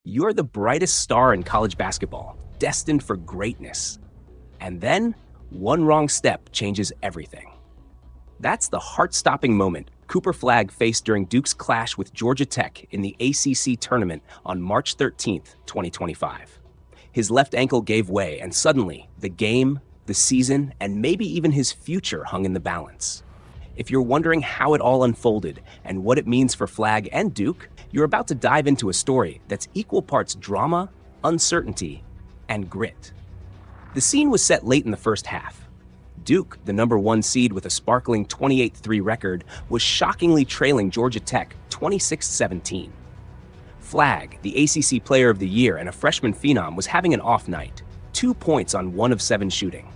You're the brightest star in college basketball, destined for greatness. And then, one wrong step changes everything. That's the heart-stopping moment Cooper Flagg faced during Duke's clash with Georgia Tech in the ACC tournament on March 13, 2025. His left ankle gave way, and suddenly, the game, the season, and maybe even his future hung in the balance. If you're wondering how it all unfolded and what it means for Flagg and Duke, you're about to dive into a story that's equal parts drama, uncertainty, and grit. The scene was set late in the first half. Duke, the #1 seed with a sparkling 28-3 record, was shockingly trailing Georgia Tech 26-17. Flagg, the ACC Player of the Year and a freshman phenom, was having an off night, 2 points on 1 of 7 shooting.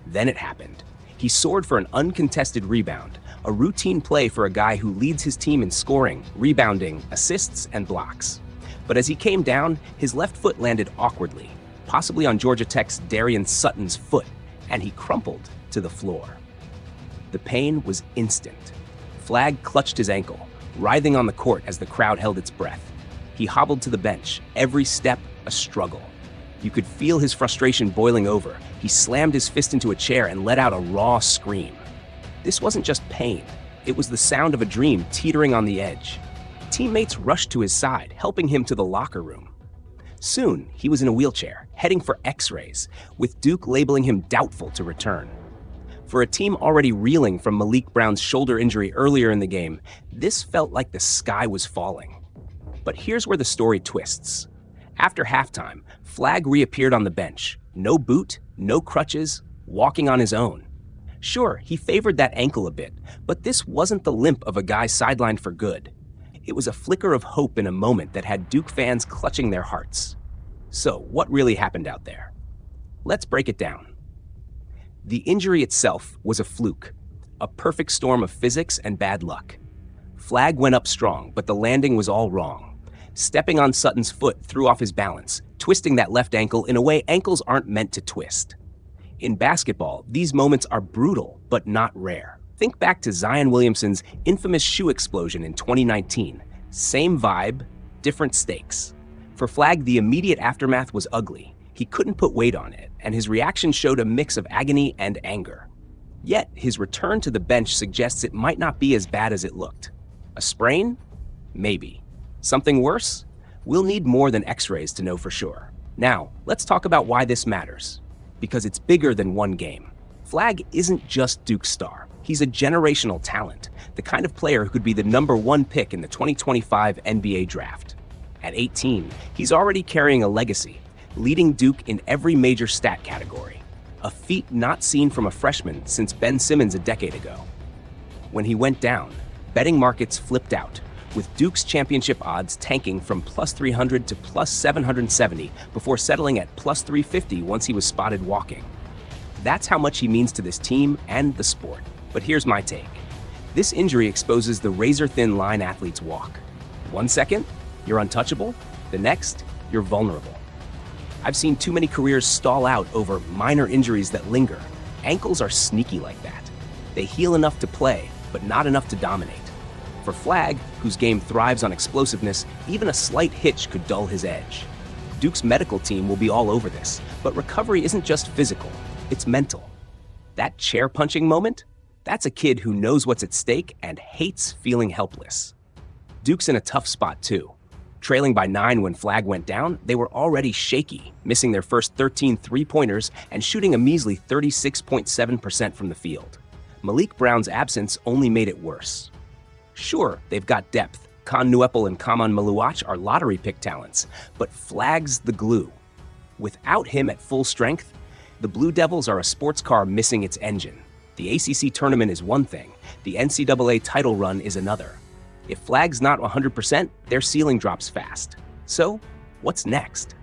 Then it happened. He soared for an uncontested rebound, a routine play for a guy who leads his team in scoring, rebounding, assists, and blocks. But as he came down, his left foot landed awkwardly, possibly on Georgia Tech's Darian Sutton's foot, and he crumpled to the floor. The pain was instant. Flagg clutched his ankle, writhing on the court as the crowd held its breath. He hobbled to the bench, every step a struggle. You could feel his frustration boiling over. He slammed his fist into a chair and let out a raw scream. This wasn't just pain. It was the sound of a dream teetering on the edge. Teammates rushed to his side, helping him to the locker room. Soon, he was in a wheelchair, heading for X-rays, with Duke labeling him doubtful to return. For a team already reeling from Malik Brown's shoulder injury earlier in the game, this felt like the sky was falling. But here's where the story twists. After halftime, Flagg reappeared on the bench. No boot, no crutches, walking on his own. Sure, he favored that ankle a bit, but this wasn't the limp of a guy sidelined for good. It was a flicker of hope in a moment that had Duke fans clutching their hearts. So, what really happened out there? Let's break it down. The injury itself was a fluke, a perfect storm of physics and bad luck. Flagg went up strong, but the landing was all wrong. Stepping on Sutton's foot threw off his balance, twisting that left ankle in a way ankles aren't meant to twist. In basketball, these moments are brutal, but not rare. Think back to Zion Williamson's infamous shoe explosion in 2019. Same vibe, different stakes. For Flagg, the immediate aftermath was ugly. He couldn't put weight on it, and his reaction showed a mix of agony and anger. Yet, his return to the bench suggests it might not be as bad as it looked. A sprain? Maybe. Something worse? We'll need more than X-rays to know for sure. Now, let's talk about why this matters. Because it's bigger than one game. Flagg isn't just Duke's star. He's a generational talent, the kind of player who could be the #1 pick in the 2025 NBA draft. At 18, he's already carrying a legacy, leading Duke in every major stat category, a feat not seen from a freshman since Ben Simmons a decade ago. When he went down, betting markets flipped out, with Duke's championship odds tanking from +300 to +770 before settling at +350 once he was spotted walking. That's how much he means to this team and the sport. But here's my take. This injury exposes the razor-thin line athletes walk. 1 second, you're untouchable. The next, you're vulnerable. I've seen too many careers stall out over minor injuries that linger. Ankles are sneaky like that. They heal enough to play, but not enough to dominate. For Flagg, whose game thrives on explosiveness, even a slight hitch could dull his edge. Duke's medical team will be all over this, but recovery isn't just physical, it's mental. That chair-punching moment? That's a kid who knows what's at stake and hates feeling helpless. Duke's in a tough spot too. Trailing by 9 when Flagg went down, they were already shaky, missing their first 13 three-pointers and shooting a measly 36.7% from the field. Malik Brown's absence only made it worse. Sure, they've got depth. Khan Nuepel and Kaman Maluach are lottery pick talents, but Flagg's the glue. Without him at full strength, the Blue Devils are a sports car missing its engine. The ACC tournament is one thing, the NCAA title run is another. If Flagg's not 100%, their ceiling drops fast. So, what's next?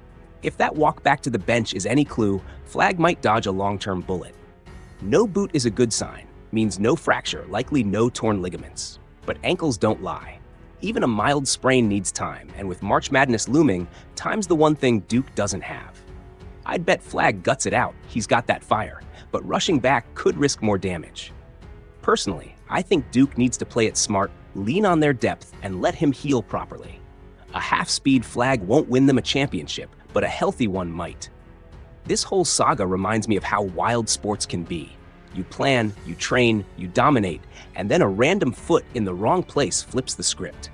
If that walk back to the bench is any clue, Flagg might dodge a long-term bullet. No boot is a good sign, means no fracture, likely no torn ligaments. But ankles don't lie. Even a mild sprain needs time, and with March Madness looming, time's the one thing Duke doesn't have. I'd bet Flagg guts it out, he's got that fire, but rushing back could risk more damage. Personally, I think Duke needs to play it smart, lean on their depth, and let him heal properly. A half-speed Flagg won't win them a championship, but a healthy one might. This whole saga reminds me of how wild sports can be. You plan, you train, you dominate, and then a random foot in the wrong place flips the script.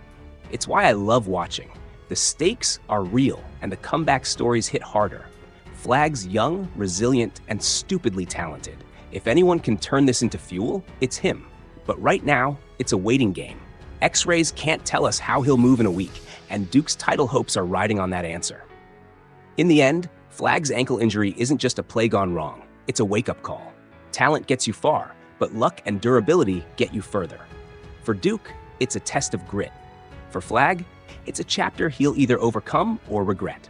It's why I love watching. The stakes are real, and the comeback stories hit harder. Flagg's young, resilient, and stupidly talented. If anyone can turn this into fuel, it's him. But right now, it's a waiting game. X-rays can't tell us how he'll move in a week, and Duke's title hopes are riding on that answer. In the end, Flagg's ankle injury isn't just a play gone wrong. It's a wake-up call. Talent gets you far, but luck and durability get you further. For Duke, it's a test of grit. For Flagg, it's a chapter he'll either overcome or regret.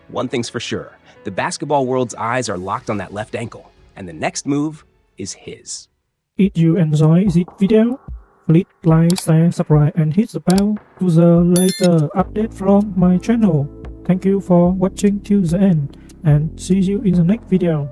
One thing's for sure, the basketball world's eyes are locked on that left ankle, and the next move is his. If you enjoy this video, please like, share, subscribe and hit the bell to the latest update from my channel. Thank you for watching till the end and see you in the next video.